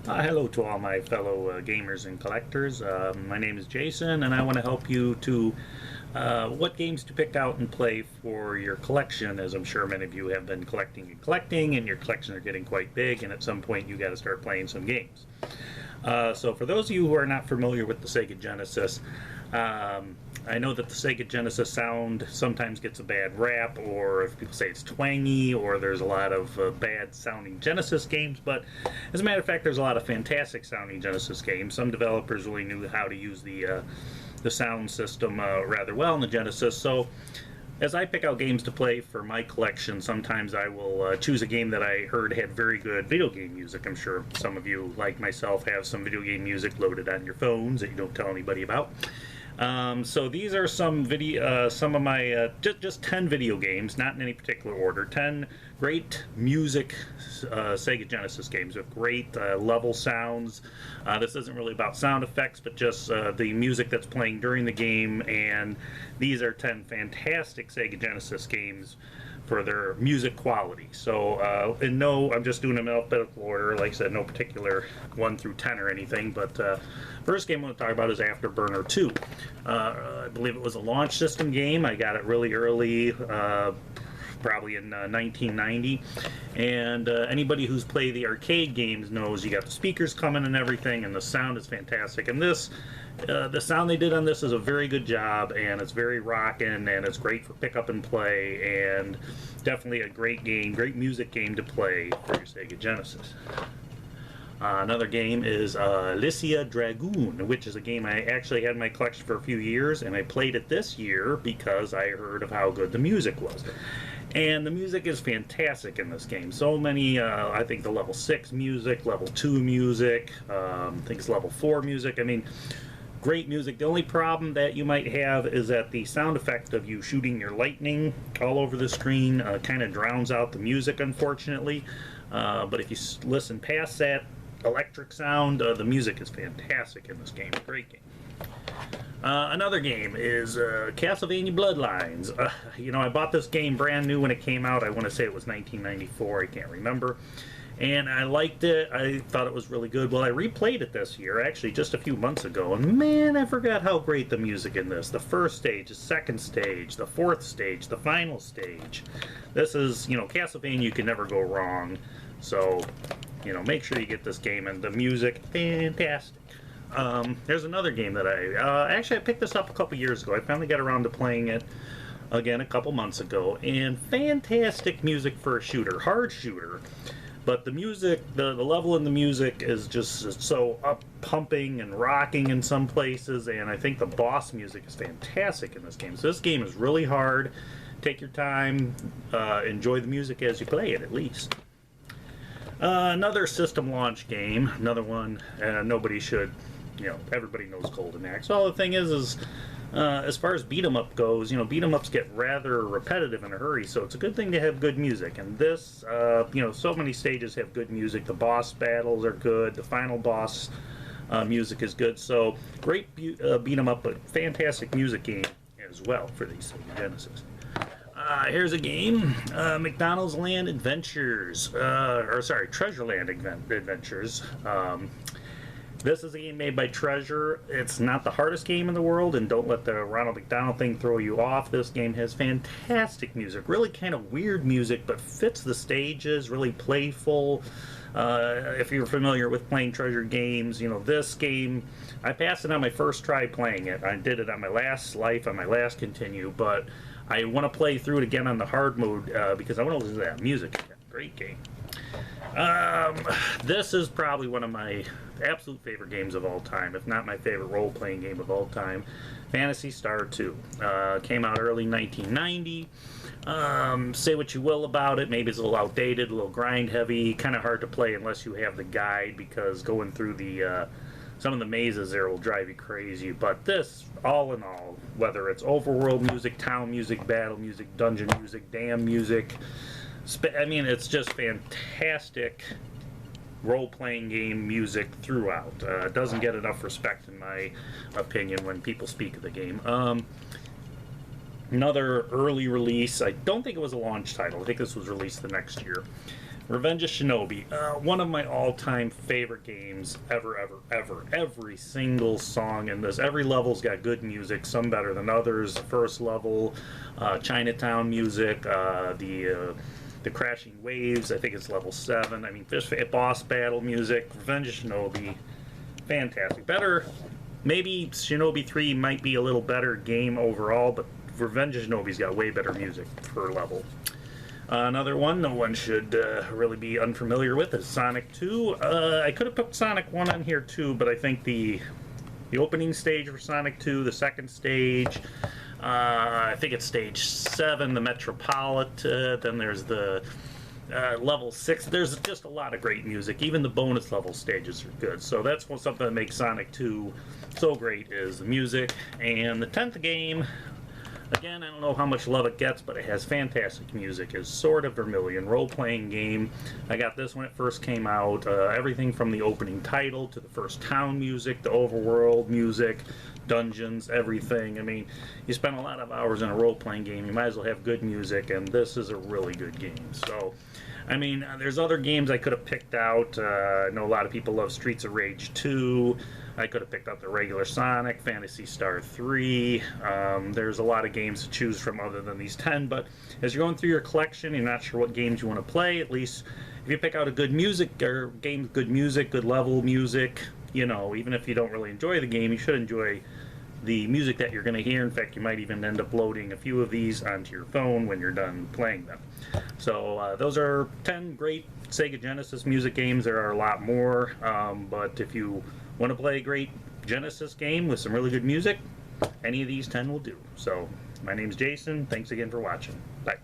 Hello to all my fellow gamers and collectors. My name is Jason, and I want to help you to what games to pick out and play for your collection, as I'm sure many of you have been collecting, and your collections are getting quite big, and at some point you got to start playing some games. So for those of you who are not familiar with the Sega Genesis, I know that the Sega Genesis sound sometimes gets a bad rap, or if people say it's twangy, or there's a lot of bad sounding Genesis games, but as a matter of fact, there's a lot of fantastic sounding Genesis games. Some developers really knew how to use the sound system rather well in the Genesis. So as I pick out games to play for my collection, sometimes I will choose a game that I heard had very good video game music. I'm sure some of you, like myself, have some video game music loaded on your phones that you don't tell anybody about. So these are some of my just 10 video games, not in any particular order. 10 great music Sega Genesis games with great level sounds. This isn't really about sound effects, but just the music that's playing during the game. And these are 10 fantastic Sega Genesis games for their music quality. So, I'm just doing them in alphabetical order. Like I said, no particular 1 through 10 or anything. But first game I want to talk about is Afterburner 2. I believe it was a launch system game. I got it really early, probably in 1990. And anybody who's played the arcade games knows you got the speakers coming and everything, and the sound is fantastic. And this, the sound they did on this is a very good job, and it's very rockin', and it's great for pick up and play, and definitely a great game, great music game to play for your Sega Genesis. Another game is Lysia Dragoon, which is a game I actually had in my collection for a few years, and I played it this year because I heard of how good the music was. And the music is fantastic in this game. So many, I think the level 6 music, level 2 music, I think it's level 4 music. I mean, great music. The only problem that you might have is that the sound effect of you shooting your lightning all over the screen kind of drowns out the music, unfortunately. But if you listen past that electric sound, the music is fantastic in this game. Great game. Another game is Castlevania Bloodlines. I bought this game brand new when it came out. I want to say it was 1994. I can't remember. And I liked it. I thought it was really good. Well, I replayed it this year, actually just a few months ago, and man, I forgot how great the music in this. The first stage, the second stage, the fourth stage, the final stage. This is, Castlevania, you can never go wrong. So, make sure you get this game, and the music, fantastic. There's another game that I picked this up a couple years ago. I finally got around to playing it again a couple months ago, and fantastic music for a shooter, hard shooter. But the music, the level in the music is just so up pumping and rocking in some places, and I think the boss music is fantastic in this game. So this game is really hard. Take your time, enjoy the music as you play it, at least. Another system launch game, another one nobody should, everybody knows Golden Axe. Well, the thing is as far as beat 'em up goes, beat 'em ups get rather repetitive in a hurry, so it's a good thing to have good music. And this, so many stages have good music. The boss battles are good. The final boss music is good. So great beat 'em up, but fantastic music game as well for these Sega Genesis. Here's a game, McDonald's Land Adventures, Treasure Land Adventures. This is a game made by Treasure. It's not the hardest game in the world, and don't let the Ronald McDonald thing throw you off. This game has fantastic music, really kind of weird music, but fits the stages, really playful. If you're familiar with playing Treasure games, this game, I passed it on my first try playing it. I did it on my last life, on my last continue, but I want to play through it again on the hard mode because I want to listen to that music. Great game. This is probably one of my absolute favorite games of all time, if not my favorite role-playing game of all time. Phantasy Star 2. Came out early 1990. Say what you will about it. Maybe it's a little outdated, a little grind-heavy, kind of hard to play unless you have the guide, because going through the some of the mazes there will drive you crazy. But this, all in all, whether it's overworld music, town music, battle music, dungeon music, dam music, it's just fantastic role-playing game music throughout. It doesn't get enough respect, in my opinion, when people speak of the game. Another early release. I don't think it was a launch title. I think this was released the next year. Revenge of Shinobi, one of my all-time favorite games ever, ever, ever. Every single song in this, every level's got good music, some better than others. First level, Chinatown music, the crashing waves, I think it's level 7. I mean, boss battle music, Revenge of Shinobi, fantastic. Better, maybe Shinobi 3 might be a little better game overall, but Revenge of Shinobi's got way better music per level. Another one no one should really be unfamiliar with is Sonic 2. I could have put Sonic 1 on here too, but I think the opening stage for Sonic 2, the second stage, I think it's stage 7, the Metropolitan, then there's the level 6. There's just a lot of great music. Even the bonus level stages are good. So that's something that makes Sonic 2 so great is the music. And the 10th game, again, I don't know how much love it gets, but it has fantastic music. It's Sword of Vermilion, role-playing game. I got this when it first came out. Everything from the opening title to the first town music, the overworld music, dungeons, everything. I mean, you spend a lot of hours in a role-playing game, you might as well have good music, and this is a really good game. So, I mean, there's other games I could have picked out. I know a lot of people love Streets of Rage 2. I could have picked up the regular Sonic, Phantasy Star 3. There's a lot of games to choose from other than these 10, but as you're going through your collection, you're not sure what games you want to play. At least if you pick out a good music, or game, good music, good level music, you know, even if you don't really enjoy the game, you should enjoy the music that you're going to hear. In fact, you might even end up loading a few of these onto your phone when you're done playing them. So those are 10 great Sega Genesis music games. There are a lot more, but if you want to play a great Genesis game with some really good music, any of these 10 will do. So my name's Jason. Thanks again for watching. Bye.